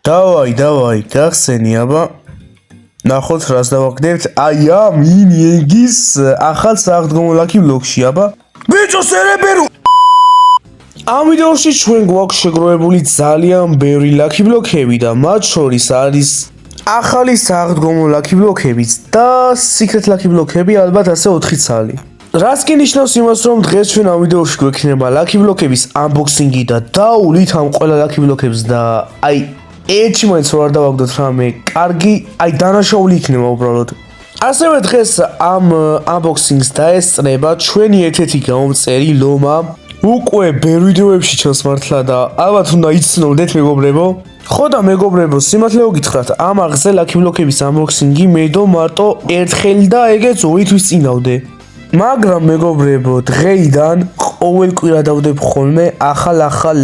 დავაი, გახსენი აბა. ნახოთ რას დავაგდებთ. აი ამ ინიენგის ახალ საღდგომო ლაკი ბლოკში აბა. ბიჭო სერებერო. ამ ვიდეოში ჩვენ გვაქვს შეგროვებული ძალიან ბევრი ლაკი ბლოკები და მათ შორის არის ახალი საღდგომო ლაკი ბლოკებიც და სიქრეთ ლაკი ბლოკები ალბათ ასე 4 ცალი. რაც კი ნიშნავს იმას, რომ დღეს ჩვენ ამ ვიდეოში გვექნება ლაკი ბლოკების unboxing-ი და დაულით ამ ყველა ლაკი ბლოკებს და აი ერთი მაინც არ დავაგდოთ რამე კარგი, აი დანაშაული იქნება უბრალოდ. ასევე დღეს ამ unboxing-ს დაესწრება ჩვენი ერთ-ერთი გამომწერი ლომა. უკვე ბევრ ვიდეოებში ჩანს მართლა და ალბათ უნდა იცნობდეთ მეგობრებო. ხო და მეგობრებო, სიმართლე გითხრათ, ამ აღზე ლაკი ბლოკების unboxing-ი მედო მარტო ერთხელ და ეგეც 2 თვის წინ დავდე. მაგრამ მეგობრებო, დღეიდან ყოველ კვირა დავდებ ხოლმე ახალ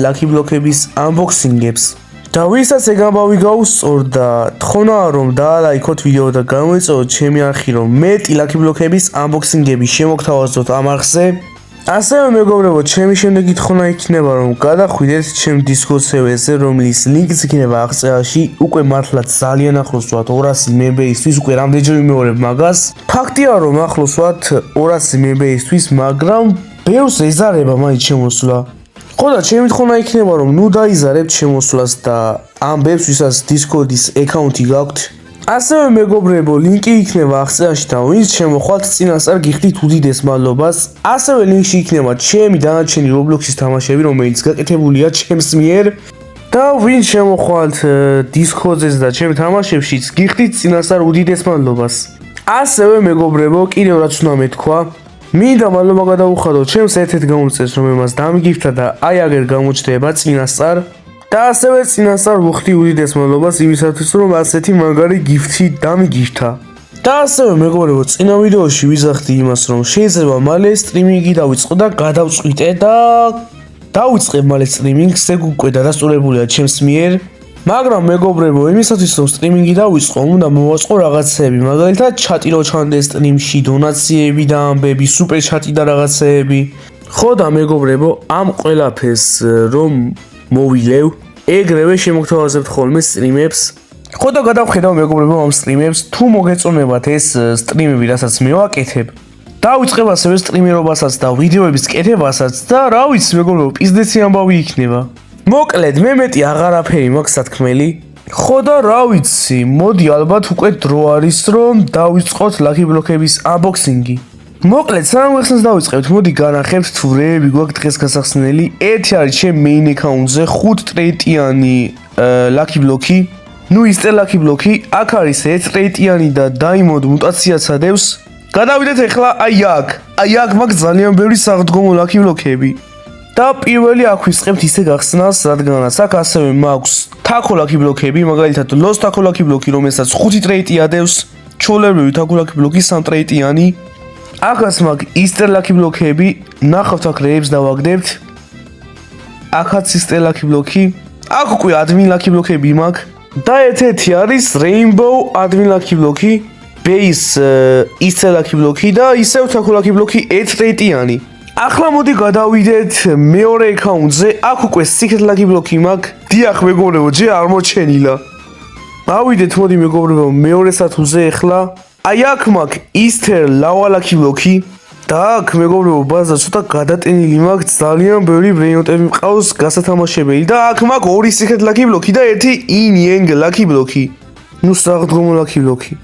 ლაკი ბლოკების unboxing-ებს. და ვისაც ეგ ამბავი გაუსწორდა, თხოვნაა რომ დაალაიქოთ ვიდეო და გამოეწოდოთ ჩემი არხი, რომ მეტი ლაკი ბლოკების unboxing-ები შემოგთავაზოთ ამ არხზე. ასევე მეგობრებო, ჩემი შემდეგი თხოვნა იქნება, რომ გადახვიდეთ ჩემ Discord server-ზე, რომლის ლინკიც იქნება აღწერაში. უკვე მართლა ძალიან ახლოს ვართ 200 მემბერისთვის, უკვე რამდენჯერ ვიმეორებ მაგას. ფაქტია, რომ ახლოს ვართ 200 მემბერისთვის, მაგრამ ბევრს ეზარება მაინც შემოსვლა. ხო და ჩემი თხოვნა იქნება, რომ ნუ დაიზარებთ შემოსვლას და ამ ბევრს ვისაც Discord-ის აკაუნთი გაქვთ. ასევე მეგობრებო, ლინკი იქნება აღწერაში და ვინც შემოხვალთ წინასწარ გიხდით უდიდეს მადლობას. ასევე ლინკში იქნება ჩემი დანარჩენი Roblox-ის თამაშები, რომელიც გაკეთებულია ჩემს მიერ. და ვინც შემოხვალთ Discord-ზეც და ჩემ თამაშებშიც გიხდით წინასწარ უდიდეს მადლობას. ასევე მეგობრებო, კიდევ რაც უნდა მეთქვა, მინდა მადლობა გადაუხადოთ ჩემს ერთ-ერთ გამომწერს, რომელმაც დამიგიფთა და აი აგერ გამოჩნდება წინასწარ. და ასევე წინასწარ ვუხდი უდიდეს მადლობას იმისათვის, რომ ასეთი მაგარი გიფთი დამიგიფთა. და ასევე მეგობრებო, წინა ვიდეოში ვიზახდი იმას, რომ შეიძლება მალე სტრიმინგი დავიწყო და გადავწყვიტე და დავიწყებ მალე სტრიმინგს, ეგ უკვე დადასტურებულია ჩემს მიერ. მაგრამ მეგობრებო, იმისათვის რომ სტრიმინგი დავიწყო, უნდა მოვაწყო რაღაცეები, მაგალითად ჩატი რო ჩანდეს სტრიმში, დონაციები და ამბები, სუპერ ჩატი და რაღაცეები. ხო და მეგობრებო, ამ ყველაფერს რომ მოვილევ, ეგრევე შემოგთავაზებთ ხოლმე სტრიმებს. ხო და გადავხედავ მეგობრებო ამ სტრიმებს, თუ მოგეწონებათ ეს სტრიმები, რასაც მე ვაკეთებ. დავიწყებ ასევე სტრიმერობასაც და ვიდეოების კეთებასაც და რა ვიცი მეგობრებო, პიზდეცი ამბავი იქნება. მოკლედ, მე მეტი აღარაფერი მაქვს სათქმელი. ხო და რა ვიცი, მოდი ალბათ უკვე დრო არის რომ დავიწყოთ ლაკი ბლოკების unboxing-ი. მოკლედ, სანამ ახსენს დავიწყებთ, მოდი განახებთ თუ რეები გვაქვს დღეს გასახსნელი. ერთი არის ჩემ main account-ზე 5 ტრეიტიანი ლაკი ბლოკი. ნუ ის ლაკი ბლოკი, აქ არის 1 ტრეიტიანი და diamond მუტაციაც ადევს. გადავიდეთ ახლა აი აქ მაქვს ძალიან ბევრი საღდგომო ლაკი ბლოკები. და პირველი აქ ვისწრებთ ისე გახსნას, რადგანაც აქ ასევე მაქვს თაქო ლაკი ბლოკები, მაგალითად ლოს თაქო ლაკი ბლოკი, რომელსაც 5 ტრეიტი ადევს, ჩოლებრივი თაქო ლაკი ბლოკი 3 ტრეიტიანი. აქაც მაქვს ისტერ ლაკი ბლოკები, ნახავთ აქ რეებს დავაგდებთ. აქაც ისტერ ლაკი ბლოკი, აქ უკვე admin ლაკი ბლოკები მაქვს და ერთ-ერთი არის rainbow admin ლაკი ბლოკი, base ისტერ ლაკი ბლოკი და ისევ თაქო ლაკი ბლოკი 1 ტრეიტიანი. ახლა მოდი გადავიდეთ მეორე აკაუნტზე, აქ უკვე secret ლაკი ბლოკი მაქვს. დიახ მეგობრებო, ჯერ არ მოჩენილა. ავიდეთ მოდი მეგობრებო მეორე სათულზე ახლა. აი აქ მაქვს ისტერ ლავა ლაკი ბლოკი და აქ მეგობრებო ბაზა ცოტა გადატენილი მაქვს, ძალიან ბევრი ბრეინოტები მყავს გასათამაშებელი და აქ მაქვს 2 secret ლაკი ბლოკი და 1 ინიენგ ლაკი ბლოკი. ნუ საღდგომო ლაკი ბლოკი.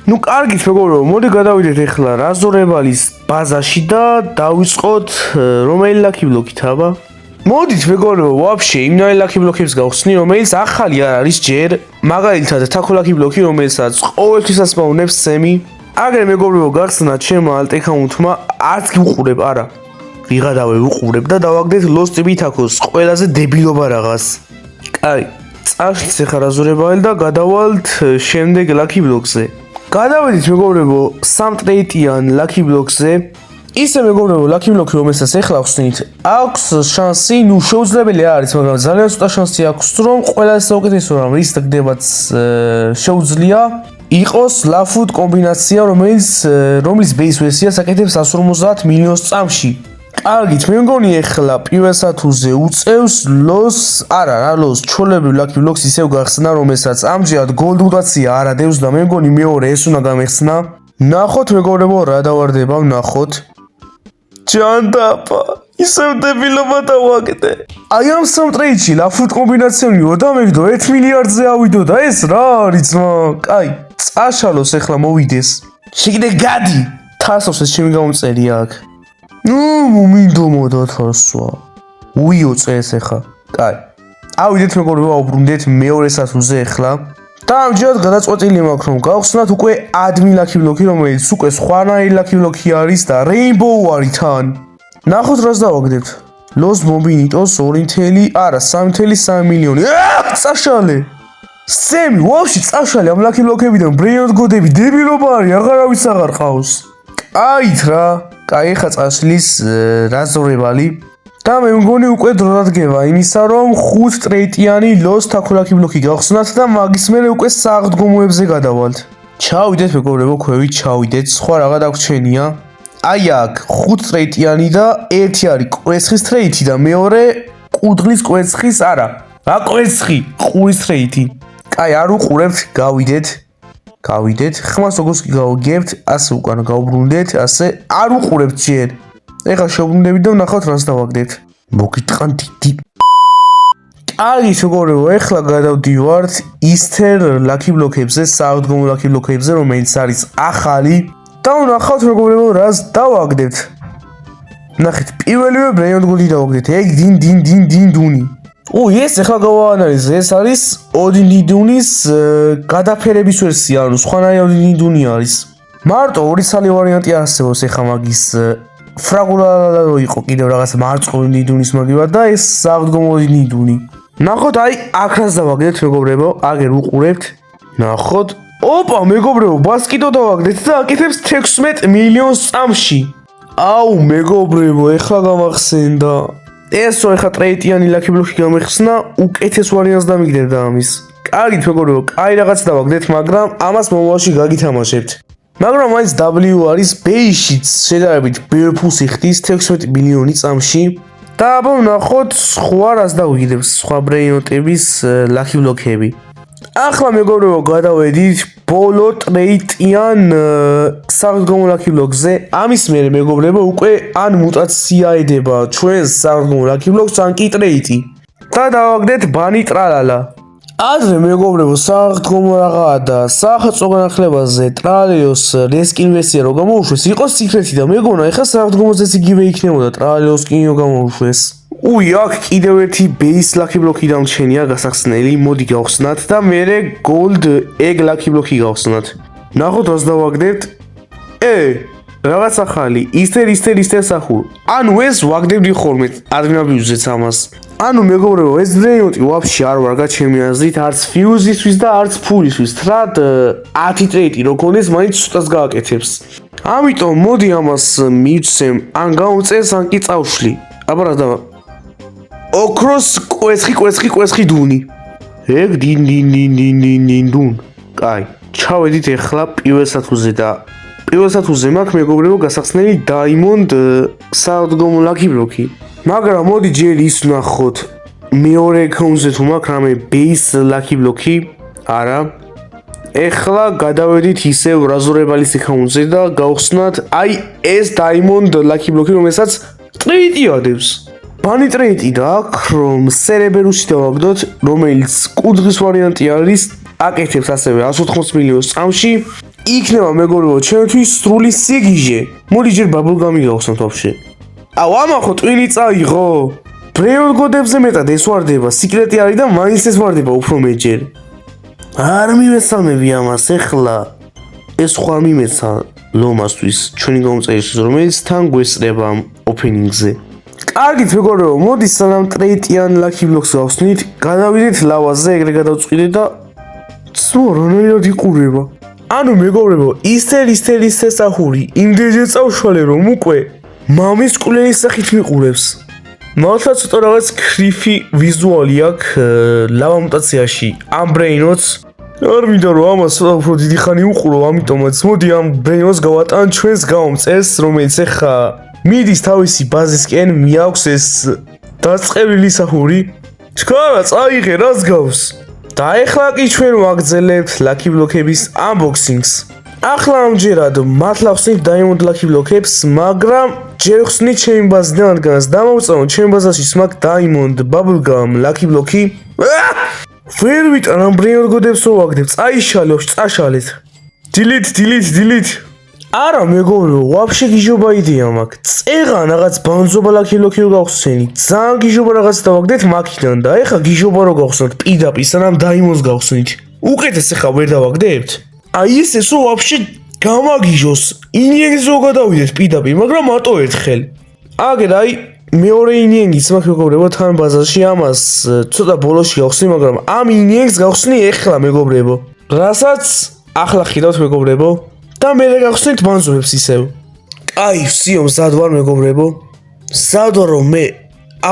ნუ კარგით მეგობრებო, მოდი გადავიდეთ ახლა რაზორებალის ბაზაში და დავიწყოთ რომელი ლაკი ბლოკით აბა. მოდით მეგობრებო, ვაფშე იმნაირი ლაკი ბლოკებს გავხსნი, რომელიც ახალი არ არის ჯერ. მაგალითად თაქო ლაკი ბლოკი, რომელსაც ყოველთვის ასპავნებს სემი. აგრე მეგობრებო გახსნა ჩემმა alt account-მა, არც კი ვუყურებ, არა. ვიღადავე ვუყურებ და დავაგდეთ lost თაქოს, ყველაზე დებილობა რაღაც. კაი, წავშლით ახლა რაზორებალი და გადავალთ შემდეგ ლაკი ბლოკზე. გადავედით მეგობრებო 3 ტრეიტიან ლაკი ბლოკზე. ისე მეგობრებო, ლაკი ბლოკი რომელსაც ახლა ვხსნით, აქვს შანსი, ნუ შეუძლებელი არის, მაგრამ ძალიან ცოტა შანსი აქვს, რომ ყველა საუკეთესო რამ რის გდებაც შეუძლია იყოს ლაფუდ კომბინაცია, რომლის base version-ს აკეთებს 150 მილიონს წამში. კარგით, მე მგონი ეხლა პირველსათუზე უწევს ლოს, არა რა ლოს, ჩოლებრივ ლაკი ბლოკს ისევ გახსნა, რომელსაც ამჯერად გოლდ მუტაცია არ ადევს და მე მგონი მეორე ეს უნდა გამეხსნა. ნახოთ მეგობრებო რა დავარდება, ნახოთ. ჯანდაპა, ისევ დებილობა დავაკეთე. აი ამ სამ ტრეიდში ლაფუტ კომბინაციონი 21 მილიარდზე ავიდო და ეს რა არის ძმა? კაი, წაშალოს ეხლა მოვიდეს. შეგიდე გადი. თასოს ეს ჩემი გამომწერია აქ. ნუ მინდო მოდათასვა. უიო წეს ეხა. კაი. ავიდეთ მეგობრებო, აუბრუნდეთ მეორე სათუზე ეხლა. და ამჯერად გადაწყვეტილი მაქვს რომ გავხსნათ უკვე admin lucky block-ი, რომელიც უკვე სხვანაირი lucky block-ი არის და rainbow არის თან. ნახოთ რას დავაგდებთ. Los Bombinitos 2 არა 3.3 მილიონი. წაშალე. სემი, ვაფშე წაშალე ამ lucky block-ებიდან brain გოდები დებილობა არის, აღარავის აღარ ყავს. აით რა. კაი, ხა წაშლის რაზორებალი. და მე მგონი უკვე დრო დადგება იმისა, რომ 5 ტრეიტიანი ლოს თაქულაკი ბლოკი გავხსნათ და მაგის მერე უკვე საღდგომოებზე გადავალთ. ჩავიდეთ მეგობრებო, ქვევით ჩავიდეთ, სხვა რაღა დაგვრჩენია. აი აქ 5 ტრეიტიანი და ერთი არის კვერცხის ტრეიტი და მეორე კუდღლის კვერცხის, არა. რა კვერცხი? ყურის ტრეიტი. კაი, არ უყურებთ, გავიდეთ. გავიდეთ. ხმას როგორც კი გავგებთ, ასე უკან გავბრუნდეთ, ასე არ უყურებთ ჯერ. ეხლა შევბრუნდებით და ვნახავთ რას დავაგდებთ. მოგიტყან დიდი. კარგი მეგობრებო, ეხლა გადავდივართ Easter lucky block-ებზე, საღდგომო lucky block-ებზე, რომელიც არის ახალი. და ვნახავთ მეგობრებო, რას დავაგდებთ. ნახეთ, პირველივე ბრეიონ გოლი დავაგდებთ. ეგ 딘 დუნი. ეს ეხლა გავაანალიზე, ეს არის ოდინ დუნის გადაფერების ვერსია, ანუ სხვანაირი ოდინ დუნი არის. მარტო ორი ცალი ვარიანტი არსებობს ეხლა მაგის ფრაგულარო იყო კიდევ რაღაც მარწყული ნიდუნის მაგივა და ეს საღდგომო ნიდუნი. ნახოთ, აი აქ რას დავაგდეთ მეგობრებო, აგერ უყურებთ. ნახოთ. ოპა მეგობრებო, ბასკიდო დავაგდეთ და აკეთებს 16 მილიონს წამში. აუ მეგობრებო, ეხლა გამახსენდა. ესო ეხლა ტრეიტიანი lucky block-ი გამეხსნა, უკეთეს ვარიანტს დამიგდებდა ამის. კარგით მეგობრებო, კაი რაღაც დავაგდეთ, მაგრამ ამას მომავალში გაგითამაშებთ. მაგრამ მაინც W არის ბეიშიც შედარებით ბევრ ფულს იხდის 16 მილიონი წამში და აბა ვნახოთ სხვა რას დავიგდებ, სხვა ბრეინოტების lucky block-ები. ახლა მეგობრებო, გადავედით ბოლო ტრეიტიან საღდგომო lucky block-ზე. ამის მერე მეგობრებო, უკვე ან მუტაცია ედება ჩვენს საღდგომო lucky block-ს, ან კი ტრეიტი. და დავაგდეთ ბანი ტრალალა. ადრე მეგობრებო, საღდგომო რაღაცა და სახელმწიფო განახლებაზე ტრალეოს რესკინ ვერსია რო გამოუშვეს, იყო სიქრეთი და მეგონა ეხლა საღდგომოზეც იგივე იქნებოდა ტრალეოს კინო გამოუშვეს. აქ კიდევ ერთი base lucky block-ი დამრჩენია გასახსნელი, მოდი გავხსნათ და მერე gold egg lucky block-ი გავხსნათ. ნახოთ რას დავაგდებთ. რაღაც ახალი, Easter სახურ. ანუ ეს ვაგდებდი ხოლმე ადმინაბიუზეც ამას. ანუ მეგობრებო, ეს ბრეინოტი ვაფშე არ ვარ გაჩემი აზრით, არც ფიუზისთვის და არც ფულისთვის. თრად 10 ტრეიტი რო გქონდეს, მაინც ცოტას გააკეთებს. ამიტომ მოდი ამას მივცემ, ან გავუწეს, ან კი წავშლი. აბა რა დავა. ოქროს კვერცხი დუნი. ეგ დინ დუნ. კაი, ჩავედით ეხლა პირველ სათუზე და პირველ სათუზე მაქვს მეგობრებო გასახსნელი Diamond საღდგომო lucky block-ი. მაგრამ მოდი ჯერ ის ვნახოთ. მეორე აკაუნტზე თუ მაქვს რამე base lucky block-ი? არა. ეხლა გადავედით ისევ რაზორებალის აკაუნტზე და გავხსნათ აი ეს Diamond lucky block-ი, რომელსაც ტრეიტი ადევს. ბანი ტრეიტი და აქ რომ სერებერუსი დავაგდოთ, რომელიც კუდღის ვარიანტი არის, აკეთებს ასევე 180 მილიონს წამში. იქნება მეგობრებო ჩემთვის სრული სიგიჟე. მოდი ჯერ ბაბულგამი გავხსნათ ვაფშე. ამახო ტვინი წაიღო. ბრეიონ გოდებზე მეტად ეს ვარდება, სიკრეტი არის და მაინც ეს ვარდება უფრო მეჯერ. არ მივესალმები ამას ეხლა. ეს ხვალ მიმეცა ლომასთვის ჩვენი გამომწერისთვის, რომელიც თან გვესწრება ამ ოპენინგზე. კარგით მეგობრებო, მოდი სანამ ტრეიტიან lucky block-ს გავხსნით, გადავიდეთ ლავაზე, ეგრე გადავწყვიტეთ და რანაირად იყურება. ანუ მეგობრებო, Easter სახური, იმდენჯერ წავშვალე რომ უკვე მამის კულელის სახით მიყურებს. მართლა ცოტა რაღაც creepy ვიზუალი აქვს ლავა მუტაციაში ამ ბრეინოტს. არ მინდა რომ ამას უფრო დიდი ხანი უყურო, ამიტომაც მოდი ამ ბრეინოტს გავატან ჩვენს გამომწერს, რომელიც ეხა მიდის თავისი ბაზისკენ, მიაქვს ეს დაწყევლილი სახური. ჩქარა წაიღე რას გავს? და ეხლა კი ჩვენ ვაგრძელებთ Lucky Block-ების unboxing-ს. ახლა ამჯერად მართლა ვხსნით Diamond Lucky Block-ებს, მაგრამ ჯერ ვხსნით ჩემი ბაზიდან, რადგანაც დამოვწონოთ ჩემი ბაზაში მაგ Diamond Bubblegum Lucky Block-ი. ვერ ვიტან ამ ბრინგოდებს ვაგდებ, წაიშალე, წაშალეთ. Delete. არა მეგობრებო, ვაფშე გიჟობა იდეა მაქვს. წეღან რაღაც ბანძობა Lucky Block-ი რო გავხსენით. ძალიან გიჟობა რაღაც დავაგდეთ მაქიდან და ეხა გიჟობა რო გავხსნით პირდაპირ, სანამ Diamond-ს გავხსნით. უკეთეს ეხა ვერ დავაგდებთ. აი ეს ვაფშე გამაგიჟოს. ინიენგს რო გადავიდეთ პირდაპირ, მაგრამ მარტო ერთხელ. აგერ აი მეორე ინიენგიც მაქვს მეგობრებო თან ბაზარში ამას ცოტა ბოლოში გავხსნი, მაგრამ ამ ინიენგს გავხსნი ეხლა მეგობრებო. რასაც ახლა ხედავთ მეგობრებო და მე გავხსნით ბანძურებს ისევ. აი ვსიო მზად ვარ მეგობრებო. მზად ვარ რომ მე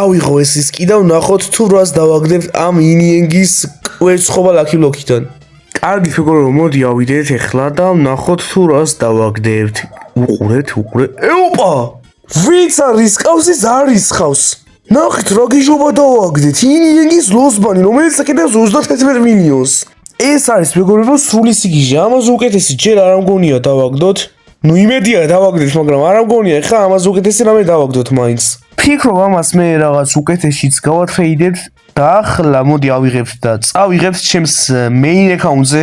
ავიღო ეს ის კიდევ ნახოთ თუ რას დავაგდებთ ამ ინიენგის კვერცხობა Lucky Block-იდან. კარგი მეგობრებო, მოდი ავიდეთ ეხლა და ნახოთ თუ რას დავაგდებთ. უყურეთ. ეოპა! ვინც არის ყავს ის არის ხავს. ნახეთ რა გიჟობა დავაგდეთ. ინიენგის ლოსბანი, რომელიც აკეთებს 31 მინიონს. ეს არის მეგობრებო სრული სიგიჟე. ამაზე უკეთესი ჯერ არ მგონია დავაგდოთ. ნუ იმედია დავაგდეთ, მაგრამ არ მგონია ხა ამაზე უკეთესი რამე დავაგდოთ მაინც. ფიქრობ ამას მე რაღაც უკეთესიც გავატრეიდებ და ახლა მოდი ავიღებთ და წავიღებთ ჩემს main account-ზე.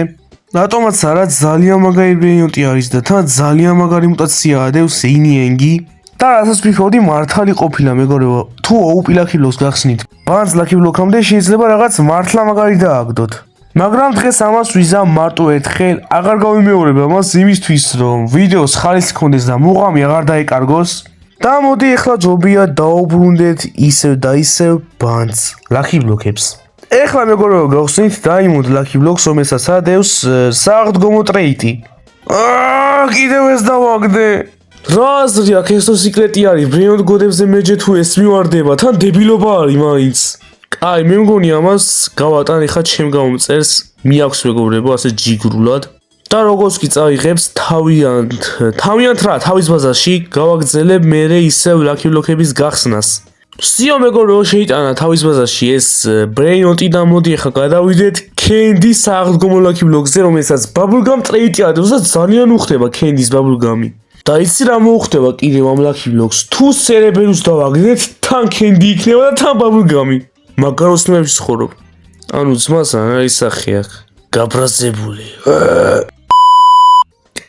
რატომაც არა ძალიან მაგარი ბრინიოტი არის და თან ძალიან მაგარი მუტაცია ადევს ინიენგი. და რასაც ვფიქრობდი მართალი ყოფილა მეგობრებო. თუ OP Lucky Blocks გახსნით ბანს Lucky Block-ამდე შეიძლება რაღაც მართლა მაგარი დააგდოთ. მაგრამ დღეს ამას ვიზამ მარტო ერთხელ, აღარ გავიმეორებ ამას იმისთვის რომ ვიდეოს ხალისი ქონდეს და მუღამი აღარ დაეკარგოს. და მოდი ახლა ჯობია დაუბრუნდეთ ისევ და ისევ ბანს Lucky Block-ებს. ეხლა მეგობრებო გავხსნით Diamond Lucky Blocks, რომელსაც ადევს საღდგომო ტრეიტი. კიდევ ეს დავაგდე. რა აზრი აქვს ეს სიკრეტი არის ბრინოდ გოდებზე მეჯე თუ ეს მივარდება თან დებილობა არის მაინც. აი მე მგონი ამას გავატან ეხა ჩემ გამომწერს მიაქვს მეგობრებო ასე ჯიგრულად და როგორც კი წაიღებს თავიანთ რა თავის ბაზაში გავაგრძელებ მე ისევ Lucky Block-ების გახსნას. სიო მეგობრებო შეიტანა თავის ბაზაში ეს ბრინოტი და მოდი ეხა გადავიდეთ Candy საღდგომო Lucky Block-ზე, რომელსაც Bubblegum ტრეიტი ადევს და ძალიან უხდება Candy-ს Bubblegum-ი. და იცი რა მოუხდება კიდევ ამ Lucky Blocks თუ სერებერუს დავაგდეთ თან Candy იქნება და თან Bubblegum-ი. მაგაროსნებში ცხოვრობ. ანუ ძმას რა ისახი აქვს. გაბრაზებული.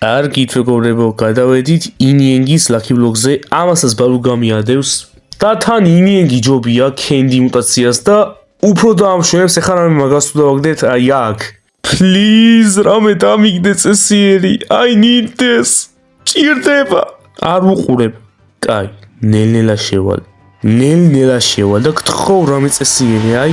კარგი მეგობრებო, გადავედით ინიენგის Lucky Block-ზე. ამასაც Bubblegum-ი ადევს და თან ინიენგი ჯობია Candy მუტაციას და უფრო დაამშვენებს ეხლა რამე მაგას თუ დავაგდეთ აი აქ. Please რამე დამიგდე წესიერი. I need this. ჭირდება. არ უყურებ. კაი, ნელ-ნელა შევალ. ნელ-ნელა შევალ და გთხოვ რამე წესიერი, აი.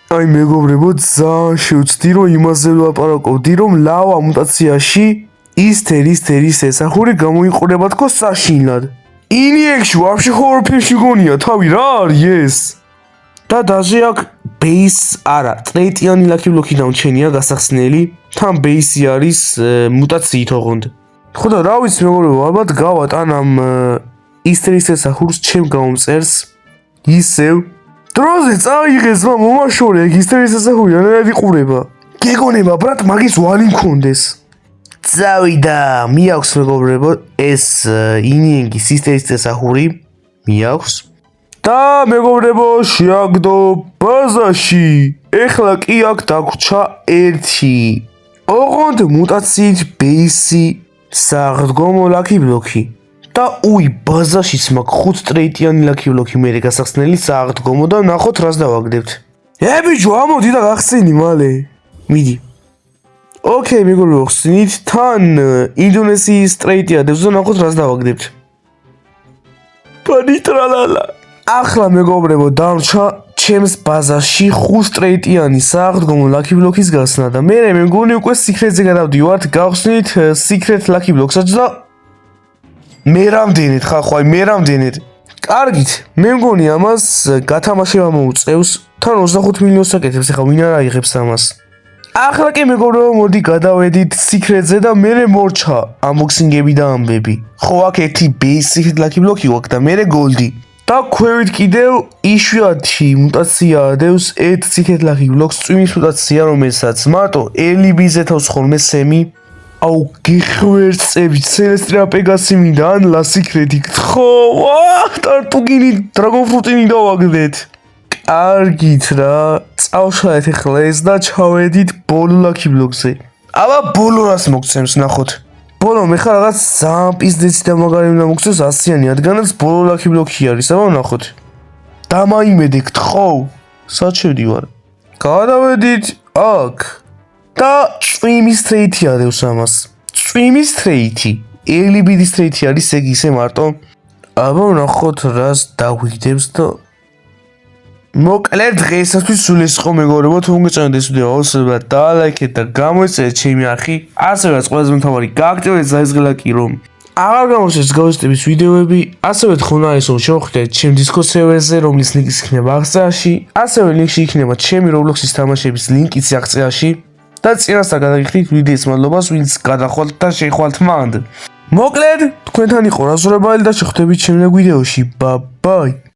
აი მეგობრებო, ძალიან შევცდი რომ იმაზე ვლაპარაკობდი, რომ ლავა მუტაციაში ის ესახური გამოიყურება თქო საშინლად. ინიენგში ვაფშე ჰორფილში გონია თავი რა არის ეს? და დაჟე აქ base არა, ტრეიტიანი Lucky Block-ი დამჩენია გასახსნელი. თან base-ი არის მუტაციით ოღონდ. ხო და რა ვიცი მეგობრებო, ალბათ გავატან ამ ის ესახურს ჩემ გამომწერს ისევ დროზე წაიღეს მომაშორე ეგ ის ესახური რანაირად იყურება. გეგონება ბრატ მაგის ვალი მქონდეს. წავიდა, მიაქვს მეგობრებო ეს ინიენგის ის ესახური მიაქვს. და მეგობრებო შეაგდო ბაზაში. ეხლა კი აქ დაგვრჩა ერთი. ოღონდ მუტაციით base-ი საღდგომო Lucky Block-ი. და უი ბაზაშიც მაქვს 5 ტრეიტიანი Lucky Block-ი მერე გასახსნელი საღდგომო და ნახოთ რას დავაგდებთ. ბიჭო ამოდი და გახსენი მალე. მიდი. ოკეი მეგობრებო ხსნით თან ინდონეზიის ტრეიტი ადევს და ნახოთ რას დავაგდებთ. პანიტრალალა. ახლა მეგობრებო დამრჩა ჩემს ბაზაში 5 ტრეიტიანი საღდგომო Lucky Block-ის გახსნა და მე მგონი უკვე სიკრეტზე გადავდივართ. გავხსნით Secret Lucky Block-საც და მე რამდენად ხა მე რამდენად. კარგით, მე მგონი ამას გათამაშება მოუწევს. თან 25 მილიონს აკეთებს, ახლა ვინ არ აიღებს ამას. ახლა კი მეგობრებო, მოდი გადავედით სიქრეტზე და მე მორჩა unboxing-ები და ამბები. ხო, აქ ერთი basic lucky block-ი გვაქვს და მე goldi. და ქვევით კიდევ იშვიათი მუტაცია დევს ერთ secret lucky block-ს, წვიმის მუტაცია, რომელსაც მარტო LB-ზე თავს ხოლმე სემი. აუ, გიხვერწებით, Celestia Pegasi მინდა ან La Secret-ი. ხო, ტარტუგინი, Dragon Fruit-ი დავაგდეთ. კარგით რა, წავშალეთ ახლა ეს და ჩავედით ბოლო lucky block-ზე. აბა ბოლო რას მოგცემს ნახოთ. ბოლო მე ხარ რაღაც ძალიან პიზდეცი და მაგარი უნდა მოგცემს 100-იანი, რადგანაც ბოლო lucky block-ი არის, აბა ნახოთ. დამაიმედე გთხოვ, სად შევდივარ? გადავედით აქ. და წვიმის straight-ი ადევს ამას. წვიმის straight-ი. LBD straight-ი არის ეგ ისე მარტო. აბა ნახოთ რას დაგვიგდებს და მოკლედ დღეისათვის სულ ეს იყო მეგობრებო, თუ მოგეწონათ ეს ვიდეო აუცილებლად დალაიქეთ და გამოიწერეთ ჩემი არხი. ასევე ყველაზე მთავარი გააქტიურეთ ზაისღლაკი რომ აღარ გამოჩნდეს გავისტების ვიდეოები, ასევე თქონა არის რომ შევხვდეთ ჩემ Discord server-ზე, რომლის ლინკიც იქნება აღწერაში, ასევე ლინკში იქნება ჩემი Roblox-ის თამაშების ლინკიც აღწერაში და წინასწარ გადაგიხდით ვიდეოს მადლობას, ვინც გადახვალთ და შეიხვალთ მანდ. მოკლედ, თქვენთან იყო რაზურაბალი და შევხვდებით შემდეგ ვიდეოში. Bye bye.